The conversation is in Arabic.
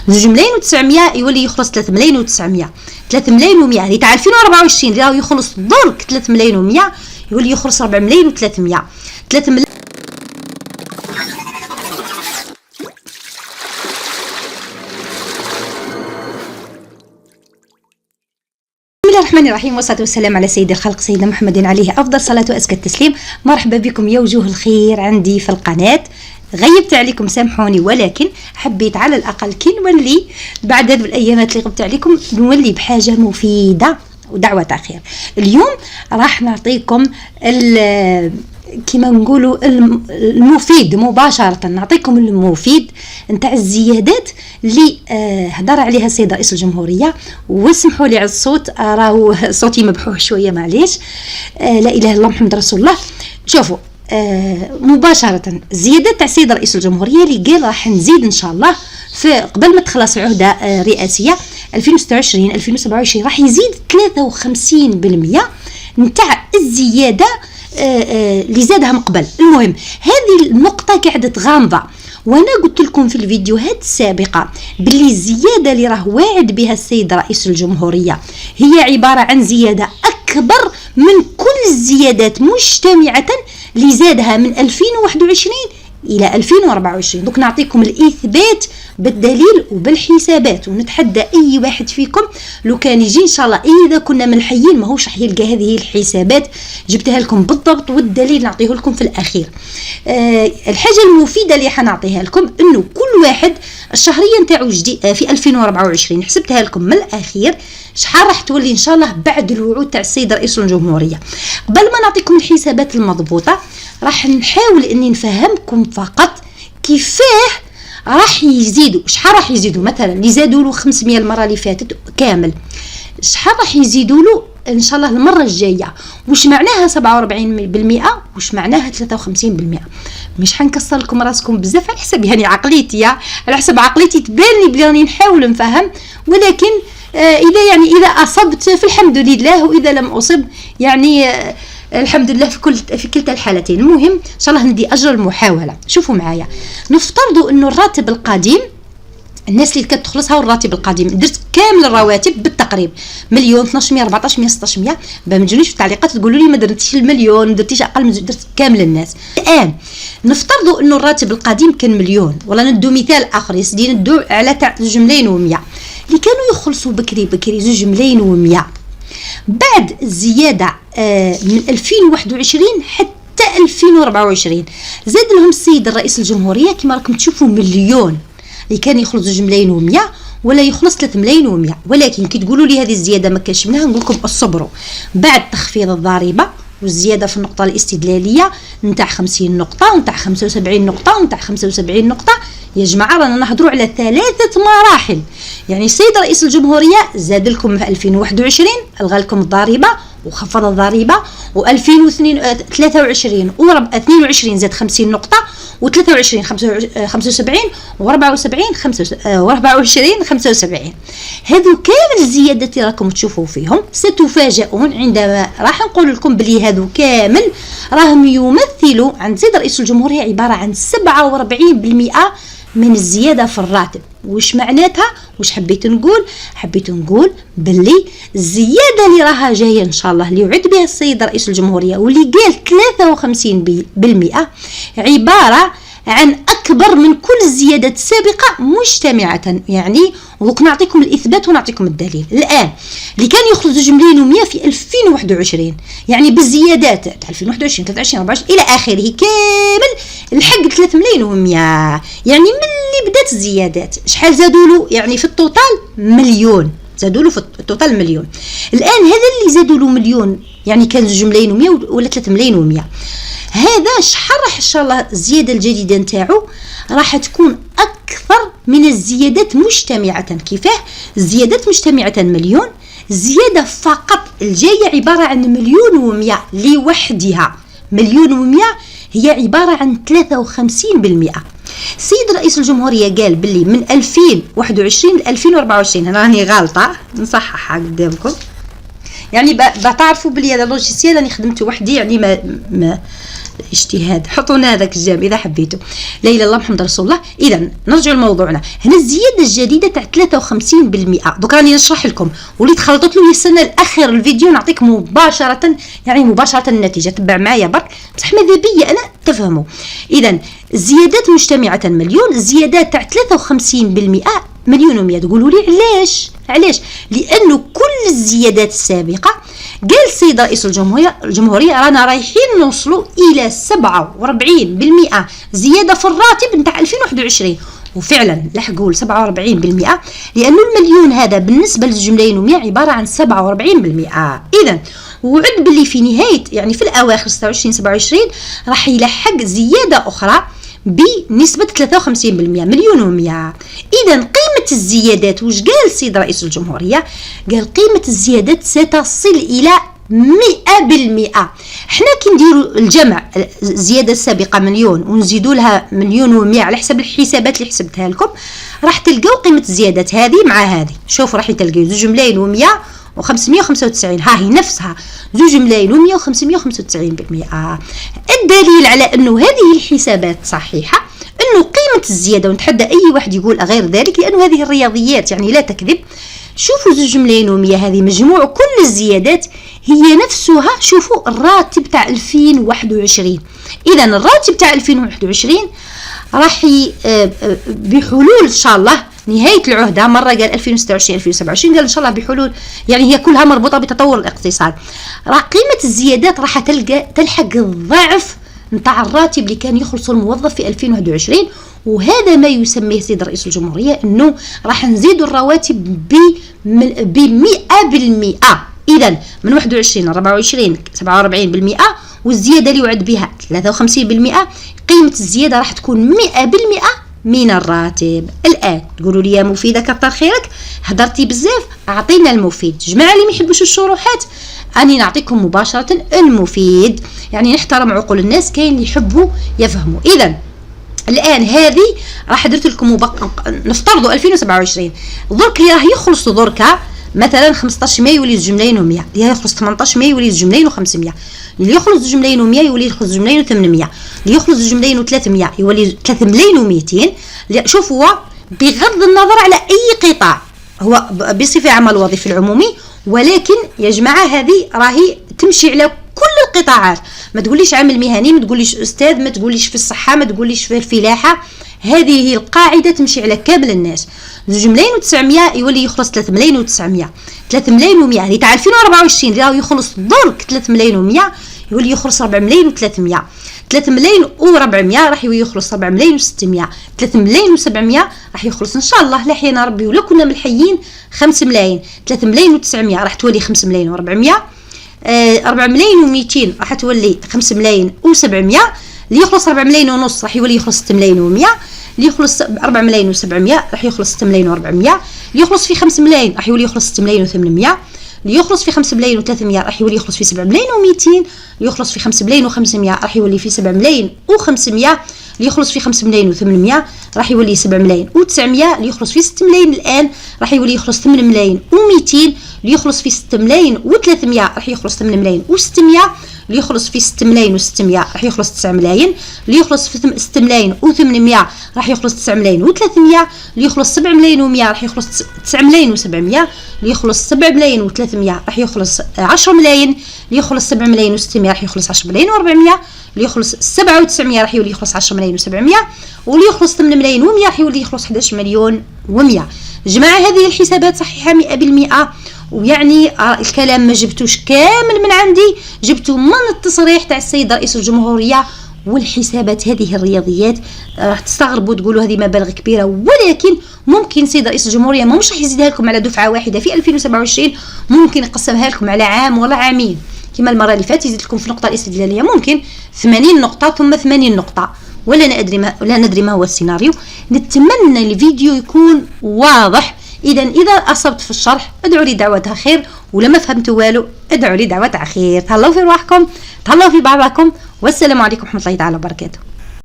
2 ملايين و900 يولي يخلص 3 ملايين و900. 3 ملايين و100 اللي تاع 2024 اللي راهو يخلص درك 3 ملايين و100 يولي يخلص 4 ملايين و300. 3 ملايين. الرحمن الرحيم، والصلاة والسلام على سيد الخلق سيدنا محمد عليه أفضل صلاة وأزكى التسليم. مرحبا بكم يا وجوه الخير عندي في القناة. غيبت عليكم سامحوني، ولكن حبيت على الأقل كي نولي بعد هذه الأيامات اللي غبت عليكم نولي بحاجة مفيدة ودعوة خير. اليوم راح نعطيكم كما نقولوا المفيد مباشرة، نعطيكم المفيد نتاع الزيادات اللي هضر عليها السيد رئيس الجمهورية. واسمحوا لي على الصوت، راهو صوتي مبحوح شوية معليش. لا إله إلا الله محمد رسول الله. شوفوا مباشرة الزيادات تاع السيد رئيس الجمهورية اللي قال راح نزيد إن شاء الله في قبل ما تخلص عهدة رئاسية 2026 2027 راح يزيد 53% نتاع الزيادة اللي زادها من قبل. المهم هذه النقطة قاعدة غامضة، وانا قلت لكم في الفيديوهات السابقة باللي الزيادة اللي راه واعد بها السيد رئيس الجمهورية هي عبارة عن زيادة أكبر من كل الزيادات مجتمعة اللي زادها من 2021 إلى 2024. دوك نعطيكم الإثبات بالدليل وبالحسابات، ونتحدى أي واحد فيكم لو كان يجي إن شاء الله إذا كنا ملحيين ماهوش راح يلقى هذه الحسابات، جبتها لكم بالضبط والدليل نعطيه لكم في الأخير. الحاجة المفيدة اللي حنعطيها لكم إنه كل واحد الشهرية نتاعو في 2024 حسبتها لكم من الأخير شحال راح تولي إن شاء الله بعد الوعود تاع السيد رئيس الجمهورية. قبل ما نعطيكم الحسابات المضبوطة راح نحاول اني نفهمكم فقط كيفاه راح يزيدوا، شحال راح يزيدوا. مثلا اللي زادوا له 500 المره اللي فاتت كامل، شحال راح يزيدوا له ان شاء الله المره الجايه. واش معناها 47%، واش معناها 53%. مش حنكسر لكم راسكم بزاف على حسب يعني عقليتي، على حسب عقليتي تبان لي بلي راني نحاول نفهم، ولكن اذا اصبت فالحمد لله، واذا لم اصب يعني الحمد لله في كلتا الحالتين. المهم ان شاء الله ندي اجر المحاوله. شوفوا معايا، نفترضوا انه الراتب القديم الناس اللي كانت تخلصها الراتب القديم درت كامل الرواتب بالتقريب مليون 1200 1400 1600. ما تجونيش في التعليقات تقولوا لي ما درتيش المليون، ما درتيش اقل من درت كامل الناس. الان نفترضوا انه الراتب القديم كان مليون، ولا ندو مثال اخر يا سيدي، ندو على تاع 2 ملايين و100 اللي كانوا يخلصوا بكري 2 ملايين و100. بعد الزيادة من 2021 حتى 2024 زاد لهم السيد الرئيس الجمهورية كما راكم تشوفوا مليون اللي كان يخلص 2 ملايين و100 ولا يخلص 3 ملايين و100. ولكن كي تقولوا لي هذه الزيادة ما كاش منها، نقول لكم اصبروا. بعد تخفيض الضريبة والزيادة في النقطة الاستدلالية نتاع 50 نقطة ونتاع 75 نقطة ونتاع 75 نقطة، يا جماعة رانا نهضروا على 3 مراحل. يعني السيد رئيس الجمهورية زاد لكم في 2021 ألغى لكم الضريبة وخفض الضريبة، و2023 و22 زاد 50 نقطة، و23 75 و24 75. هذو كامل الزيادات اللي راكم تشوفوا فيهم ستفاجئون عندما راح نقول لكم بلي هذو كامل راهم يمثلوا عند السيد رئيس الجمهورية عبارة عن 47% من الزيادة في الراتب. وش معناتها؟ وش حبيت نقول باللي الزيادة اللي راها جاية إن شاء الله اللي يعد بها السيد رئيس الجمهورية واللي قال 53% عبارة عن أكبر من كل الزيادات السابقة مجتمعة. يعني ودوك نعطيكم الإثبات ونعطيكم الدليل. الآن اللي كان يخلص 2 ملايين و100 في 2021 يعني بالزيادات تاع 2021 23 24 إلى آخره كامل الحق 3 ملايين و100. يعني من اللي بدات الزيادات شحال زادوا له؟ يعني في التوتال مليون، زادوا له في التوتال مليون. الآن هذا اللي زادوا له مليون يعني كان 2 ملايين و100 ولا 3 ملايين و100. هذا شحال راح ان شاء الله الزياده الجديده نتاعو راح تكون اكثر من الزيادات مجتمعه. كيفاه؟ الزيادات مجتمعه مليون، زياده فقط الجايه عباره عن 1 مليون و100 لوحدها. 1 مليون و100 هي عباره عن 53%. السيد رئيس الجمهوريه قال باللي من 2021 ل 2024 انا راني غالطه نصححها قدامكم يعني بتعرفوا بلي هذا اللوجيسيال راني خدمته وحدي، يعني اجتهاد، حطوا لنا هذاك الجام اذا حبيتوا. لا اله الا الله محمد رسول الله. اذا نرجع لموضوعنا. هنا الزياده الجديده تاع 53%. دوك راني نشرح لكم، واللي تخلطت له يستنى لاخر الفيديو نعطيك مباشره، يعني مباشره النتيجه. تبع معايا برك، بصح ماذا بيا انا تفهموا. اذا الزيادات مجتمعه مليون، الزيادات تاع 53% مليون و100. تقولوا لي علاش؟ لانه كل الزيادات السابقه قال السيد رئيس الجمهوريه رانا رايحين نوصلوا الى 47% زياده في الراتب نتاع 2021، وفعلا لحقوا ل 47%، لانه المليون هذا بالنسبه للجملين و100 عباره عن 47%. اذا وعد باللي في نهايه يعني في الاواخر 26 راح يلحق زياده اخرى بنسبة 53% مليون و100. إذا قيمة الزيادات وش قال السيد رئيس الجمهورية؟ قال قيمة الزيادات ستصل إلى 100%. احنا كي نديروا الجمع الزيادة السابقة مليون ونزيدوا لها مليون و100 على حسب الحسابات اللي حسبتها لكم، راح تلقاو قيمة الزيادات هذه مع هذه. شوفوا راح تلقاو 2 ملايين و100 و595، ها هي نفسها 2 ملايين و100 و595%. الدليل على انه هذه الحسابات صحيحه انه قيمه الزياده، ونتحدى اي واحد يقول غير ذلك لانه هذه الرياضيات يعني لا تكذب. شوفوا 2 ملايين و100 هذه مجموع كل الزيادات هي نفسها. شوفوا الراتب تاع 2021. اذا الراتب تاع 2021 راح بحلول ان شاء الله نهاية العهدة، مرة قال 2026 2027، قال إن شاء الله بحلول، يعني هي كلها مربوطة بتطور الاقتصاد. راح قيمة الزيادات راح تلحق الضعف نتاع الراتب اللي كان يخلص الموظف في 2021، وهذا ما يسميه سيد رئيس الجمهورية أنه راح نزيد الرواتب ب100%. إذا من 21 ل 24 47%، والزيادة اللي وعد بها 53%. قيمة الزيادة راح تكون 100% من الراتب. الآن تقولوا لي يا مفيدة كتر خيرك هدرتي بزاف، أعطينا المفيد. جماعة اللي ما يحبوش الشروحات أني نعطيكم مباشرة المفيد، يعني نحترم عقول الناس، كاين اللي يحبوا يفهموا. إذا الآن هذه راح درت لكم نفترضوا 2027 درك اللي راه يخلص دركا مثلا 15 مايو يولي 2 ملايين و100، اللي يخلص 18 مايو يولي 2 ملايين و500، اللي يخلص 2 ملايين و100 يولي يخلص 2 ملايين و800، اللي يخلص 2 ملايين و300 يولي 3 ملايين و200. شوف هو بغض النظر على اي قطاع، هو بصفه عمل الوظيفي العمومي، ولكن يا جماعه هذه راهي تمشي على كل القطاعات. ما تقوليش عامل مهني، ما تقوليش استاذ، ما تقوليش في الصحه، ما تقوليش في الفلاحه. هذه هي القاعده تمشي على كامل الناس. 2 ملايين و900 يولي يخلص 3 ملايين و900، 3 ملايين و100 اللي تاع 2024 اللي راهو يخلص درك 3 ملايين و100 يولي يخلص 4 ملايين و300، 3 ملايين و400 راح يخلص 4 ملايين و600، 3 ملايين و700 راح يخلص ان شاء الله لحينا ربي ولا كنا ملحيين 5 ملايين، 3 ملايين و900 راح تولي 5 ملايين و400، 4 ملايين و200 راح تولي 5 ملايين و700، اللي يخلص 4 ملايين ونص راح يولي يخلص 6 ملايين و100، اللي يخلص 4 ملايين و700 راح يخلص 6 ملايين و400، اللي يخلص في 5 ملايين راح يولي يخلص 6 ملايين و800، اللي يخلص في 5 ملايين و300 راح يولي يخلص في 7 ملايين و200، اللي يخلص في 5 ملايين و500 راح يولي في 7 ملايين و500، اللي يخلص في 5 ملايين و800 راح يولي 7 ملايين و900، اللي يخلص في 6 ملايين الآن راح يولي يخلص 8 ملايين و200، اللي يخلص في 6 ملايين و300 راح يخلص 8 ملايين و600، اللي يخلص في 6 ملايين و600 راح يخلص 9 ملايين، اللي يخلص في 6 ملايين و800 راح يخلص 9 ملايين و300، اللي يخلص 7 ملايين و100 راح يخلص 9 ملايين و700، اللي يخلص 7 ملايين و300 راح يخلص 10 ملايين، اللي يخلص 7 ملايين و600 راح يخلص 10 ملايين و400، اللي يخلص 7 و900 راح يولي يخلص 10 ملايين و700، واللي يخلص 8 ملايين و100 راح يولي يخلص 11 مليون و100. جماعة هذه الحسابات صحيحة 100%، ويعني الكلام ما جبتوش كامل من عندي، جبتو من التصريح تاع السيد رئيس الجمهورية. والحسابات هذه الرياضيات راح تستغربوا تقولوا هذه مبالغ كبيرة، ولكن ممكن سيد رئيس الجمهورية مش راح يزيدها لكم على دفعة واحدة في 2027، ممكن يقسمها لكم على عام ولا عامين، كما المرة اللي فاتت يزيد لكم في النقطة الاستدلالية ممكن 80 نقطة ثم 80 نقطة، ولا ندري ما هو السيناريو. نتمنى الفيديو يكون واضح. إذا أصبت في الشرح ادعوا لي دعوة خير، ولما فهمت والو ادعوا لي دعوة خير. تهلاو في رواحكم، تهلاو في بعضكم، والسلام عليكم ورحمة الله تعالى وبركاته.